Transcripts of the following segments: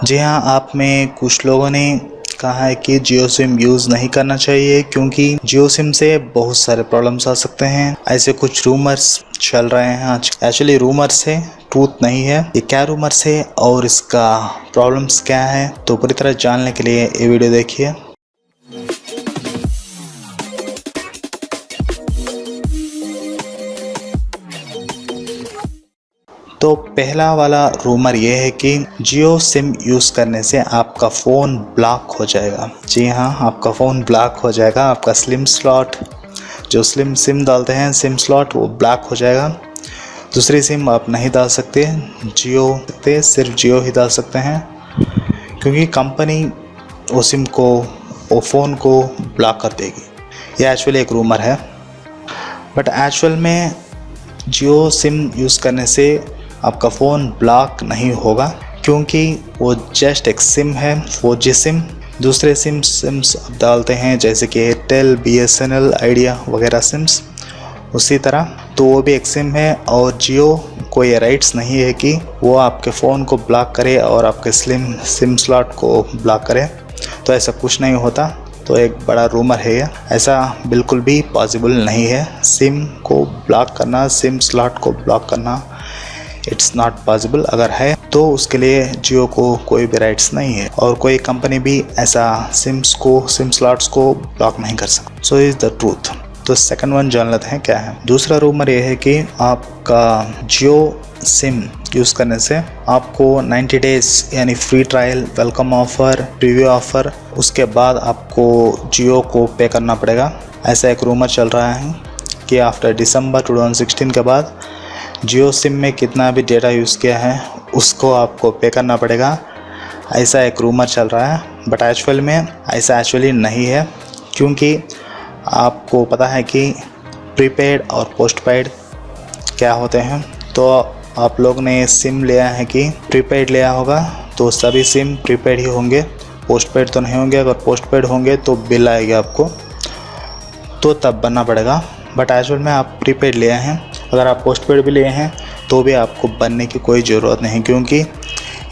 जी हाँ, आप में कुछ लोगों ने कहा है कि जियो सिम यूज़ नहीं करना चाहिए क्योंकि जियो सिम से बहुत सारे प्रॉब्लम्स आ सकते हैं। ऐसे कुछ रूमर्स चल रहे हैं आज। एक्चुअली रूमर्स है, ट्रूथ नहीं है। ये क्या रूमर्स है और इसका प्रॉब्लम्स क्या है, तो पूरी तरह जानने के लिए ये वीडियो देखिए। तो पहला वाला रूमर ये है कि जियो सिम यूज़ करने से आपका फ़ोन ब्लॉक हो जाएगा। जी हाँ, आपका फ़ोन ब्लॉक हो जाएगा। आपका स्लिम स्लॉट, जो स्लिम सिम डालते हैं सिम स्लॉट, वो ब्लॉक हो जाएगा। दूसरी सिम आप नहीं डाल सकते, सिर्फ जियो ही डाल सकते हैं, क्योंकि कंपनी वो सिम को, वो फ़ोन को ब्लॉक कर देगी। ये एक्चुअली एक रूमर है, बट एक्चुअल में जियो सिम यूज़ करने से आपका फ़ोन ब्लॉक नहीं होगा, क्योंकि वो जस्ट एक सिम है, 4G सिम। दूसरे सिम्स आप डालते हैं जैसे कि एयरटेल, BSNL, आइडिया वगैरह सिम्स, उसी तरह तो वो भी एक सिम है। और जियो को ये राइट्स नहीं है कि वो आपके फ़ोन को ब्लॉक करे और आपके सिम स्लॉट को ब्लॉक करे, तो ऐसा कुछ नहीं होता। तो एक बड़ा रूमर है ये, ऐसा बिल्कुल भी पॉसिबल नहीं है। सिम को ब्लॉक करना, सिम स्लॉट को ब्लॉक करना, इट्स नॉट पॉसिबल। अगर है तो उसके लिए जियो को कोई भी राइट्स नहीं है और कोई कंपनी भी ऐसा सिम स्लॉट्स को ब्लॉक नहीं कर सकती। So is the truth. तो सेकंड वन जान लेते हैं क्या है। दूसरा रूमर ये है कि आपका जियो सिम यूज़ करने से आपको 90 डेज़ यानी free trial, welcome offer, preview offer, उसके बाद आपको जियो को पे करना पड़ेगा। ऐसा एक रूमर चल रहा है कि आफ्टर दिसंबर 2016 के बाद जियो सिम में कितना भी डेटा यूज़ किया है उसको आपको पे करना पड़ेगा। ऐसा एक रूमर चल रहा है, बट एक्चुअल में ऐसा एक्चुअली नहीं है, क्योंकि आपको पता है कि प्रीपेड और पोस्टपेड क्या होते हैं। तो आप लोग ने सिम लिया है कि प्रीपेड लिया होगा, तो सभी सिम प्रीपेड ही होंगे, पोस्टपेड तो नहीं होंगे। अगर पोस्टपेड होंगे तो बिल आएगा आपको, तो तब बनना पड़ेगा। बट एक्चुअल में आप प्रीपेड लिए हैं। अगर आप पोस्टपेड भी लिए हैं तो भी आपको बनने की कोई ज़रूरत नहीं, क्योंकि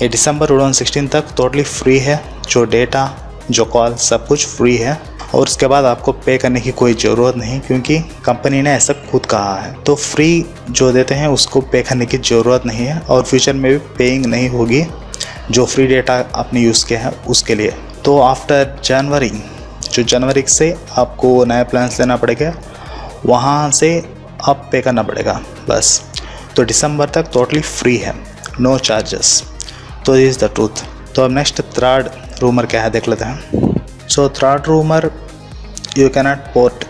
ये दिसंबर 2016 तक टोटली फ्री है। जो डेटा, जो कॉल, सब कुछ फ्री है और उसके बाद आपको पे करने की कोई ज़रूरत नहीं, क्योंकि कंपनी ने ऐसा खुद कहा है। तो फ्री जो देते हैं उसको पे करने की ज़रूरत नहीं है और फ्यूचर में भी पेइंग नहीं होगी जो फ्री डेटा आपने यूज़ किया है उसके लिए। तो आफ्टर जनवरी से आपको नया प्लान्स लेना पड़ेगा, वहाँ से आप पे करना पड़ेगा बस। तो दिसंबर तक टोटली फ्री है, नो चार्जेस। तो दिस इज़ द ट्रूथ। तो अब नेक्स्ट थर्ड रूमर क्या है देख लेते हैं। So third rumour, you can not port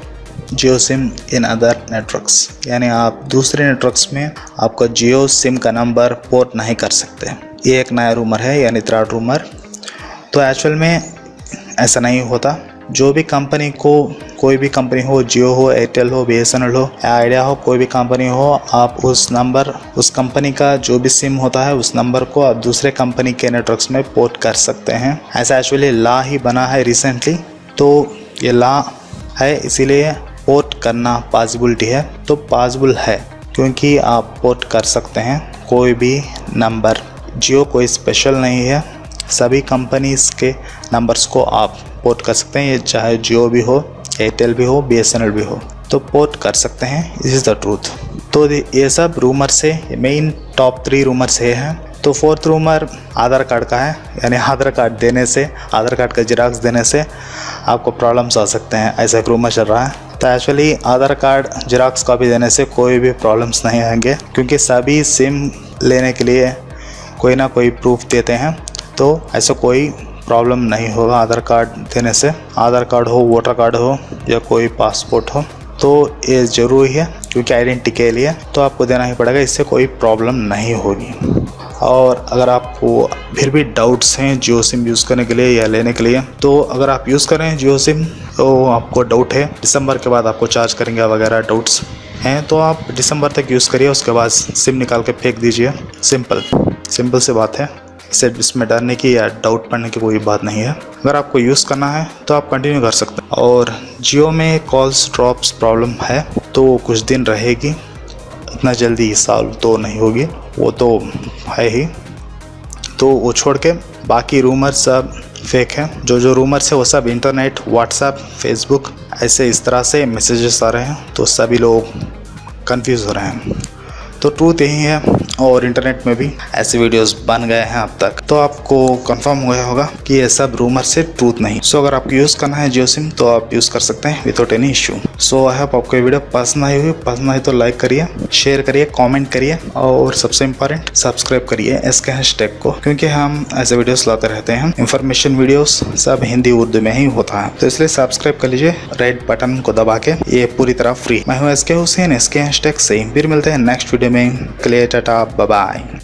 Jio SIM in other networks, यानी आप दूसरे नेटवर्क्स में आपका जियो सिम का नंबर पोर्ट नहीं कर सकते। ये एक नया रूमर है, यानी थर्ड रूमर। तो एक्चुअल में ऐसा नहीं होता। जो भी कंपनी को, कोई भी कंपनी हो, जियो हो, एयरटेल हो, BSNL हो, आइडिया हो, कोई भी कंपनी हो, आप उस कंपनी का जो भी सिम होता है उस नंबर को आप दूसरे कंपनी के नेटवर्क्स में पोर्ट कर सकते हैं। ऐसा एक्चुअली लॉ ही बना है रिसेंटली, तो ये लॉ है, इसीलिए पोर्ट करना पॉसिबिलिटी है। तो पॉसिबल है क्योंकि आप पोर्ट कर सकते हैं कोई भी नंबर। जियो कोई स्पेशल नहीं है, सभी कंपनीज़ के नंबर्स को आप पोर्ट कर सकते हैं। ये चाहे जियो भी हो, एयरटेल भी हो, BSNL भी हो, तो पोर्ट कर सकते हैं। This is the truth. तो ये सब रूमर से मेन टॉप 3 रूमर्स ये हैं। तो फोर्थ रूमर आधार कार्ड का है, यानी आधार कार्ड का जिराक्स देने से आपको प्रॉब्लम्स आ सकते हैं, ऐसा एक रूमर चल रहा है। तो एक्चुअली आधार कार्ड जिराक्स कॉपी देने से कोई भी प्रॉब्लम्स नहीं आएंगे, क्योंकि सभी सिम लेने के लिए कोई ना कोई प्रूफ देते हैं, तो ऐसा कोई प्रॉब्लम नहीं होगा आधार कार्ड देने से। आधार कार्ड हो, वोटर कार्ड हो या कोई पासपोर्ट हो, तो ये ज़रूरी है, क्योंकि आइडेंटिटी के लिए तो आपको देना ही पड़ेगा, इससे कोई प्रॉब्लम नहीं होगी। और अगर आपको फिर भी डाउट्स हैं जियो सिम यूज़ करने के लिए या लेने के लिए, तो अगर आप यूज़ कर रहे हैं जियो सिम, तो आपको डाउट है दिसंबर के बाद आपको चार्ज करेंगे वगैरह डाउट्स हैं, तो आप दिसंबर तक यूज़ करिए, उसके बाद सिम निकाल के फेंक दीजिए। सिंपल सी बात है, इससे इसमें डरने की या डाउट पड़ने की कोई बात नहीं है। अगर आपको यूज़ करना है तो आप कंटिन्यू कर सकते हैं। और जियो में कॉल्स ड्रॉप्स प्रॉब्लम है, तो कुछ दिन रहेगी, इतना जल्दी सॉल्व तो नहीं होगी, वो तो है ही। तो वो छोड़ के बाकी रूमर सब फेक है। जो रूमर्स है वो सब इंटरनेट, व्हाट्सएप, फेसबुक ऐसे इस तरह से मैसेजेस आ रहे हैं, तो सभी लोग कंफ्यूज हो रहे हैं। तो ट्रूथ यही है, और इंटरनेट में भी ऐसे वीडियोस बन गए हैं अब तक, तो आपको कंफर्म हुआ होगा कि ये सब रूमर से ट्रूथ नहीं। सो अगर आपको यूज़ करना है जियो सिम तो आप यूज़ कर सकते हैं without any issue. So I hope आपको ये वीडियो पसंद आई तो लाइक करिए, शेयर करिए, कमेंट करिए, और सबसे इम्पोर्टेंट सब्सक्राइब करिए SK हैशटैग को, क्योंकि हम ऐसे वीडियोस लाते रहते हैं। इंफॉर्मेशन वीडियोस सब हिंदी उर्दू में ही होता है, तो इसलिए सब्सक्राइब कर लीजिए रेड बटन को दबा के, ये पूरी तरह फ्री। मैं हूँ SK हुसैन, SK हैशटैग से। फिर मिलते हैं नेक्स्ट वीडियो में। Clear, tata, bye bye.